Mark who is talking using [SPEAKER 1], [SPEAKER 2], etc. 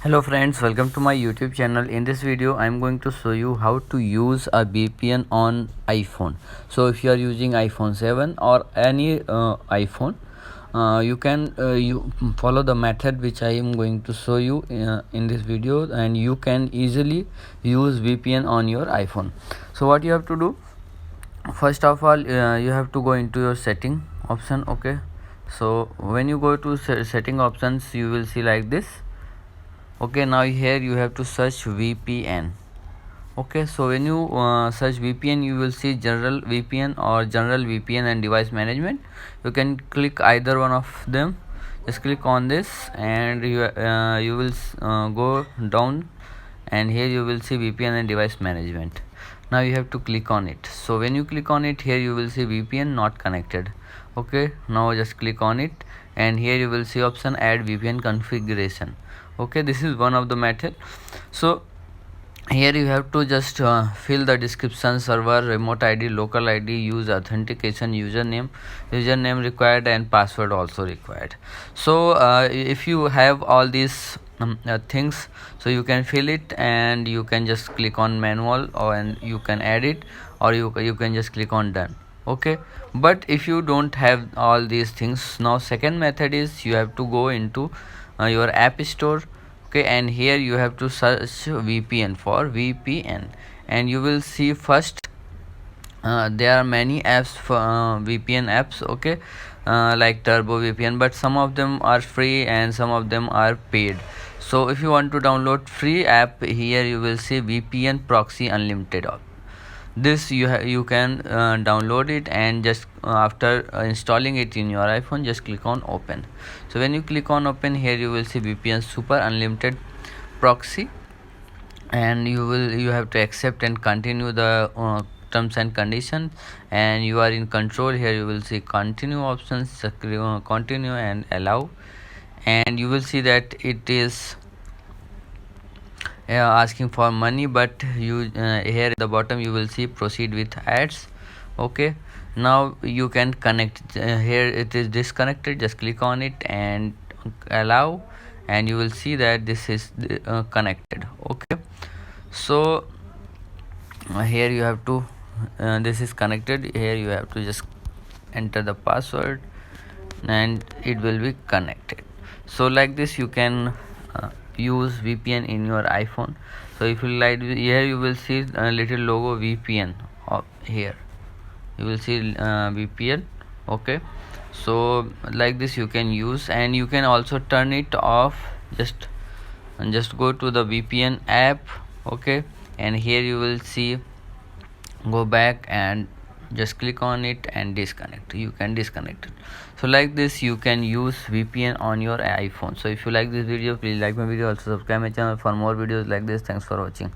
[SPEAKER 1] Hello friends, welcome to my YouTube channel. In this video I am going to show you how to use a VPN on iPhone. So if you are using iPhone 7 or any iPhone, you can you follow the method which I am going to show you in this video, and you can easily use VPN on your iPhone. So what you have to do, first of all, you have to go into your setting option. Okay, so when you go to setting options, you will see like this. Okay, now here you have to search VPN. Okay, so when you search VPN, you will see general VPN or general VPN and device management. You can click either one of them. Just click on this and you will go down, and here you will see VPN and device management. Now you have to click on it. So when you click on it, here you will see VPN not connected. Okay, now just click on it, and here you will see option add VPN configuration. Okay, this is one of the method. So here you have to just fill the description, server, remote ID, local ID, use authentication, username required, and password also required. So if you have all these things, so you can fill it and you can just click on manual, and you can add it, or you can just click on done. Okay, but if you don't have all these things, now second method is you have to go into your app store. Okay, and here you have to search VPN for VPN, and you will see first there are many apps for VPN apps. Okay, like Turbo VPN, but some of them are free and some of them are paid. So if you want to download free app, here you will see VPN Proxy Unlimited. This you can download it, and just after installing it in your iPhone, just click on open. So when you click on open, here you will see VPN Super Unlimited Proxy, and you have to accept and continue the terms and conditions, and you are in control. Here you will see continue options, continue and allow, and you will see that it is asking for money, but you here at the bottom you will see proceed with ads. Okay, now you can connect. Here it is disconnected, just click on it and allow, and you will see that this is connected. Okay, so here you have to this is connected. Here you have to just enter the password and it will be connected. So like this you can use VPN in your iPhone. So if you like, here you will see a little logo VPN here you will see VPN. Okay, so like this you can use, and you can also turn it off. Just go to the VPN app. Okay, and here you will see go back and just click on it and disconnect. You can disconnect it. So like this you can use VPN on your iPhone. So if you like this video, please like my video, also subscribe my channel for more videos like this. Thanks for watching.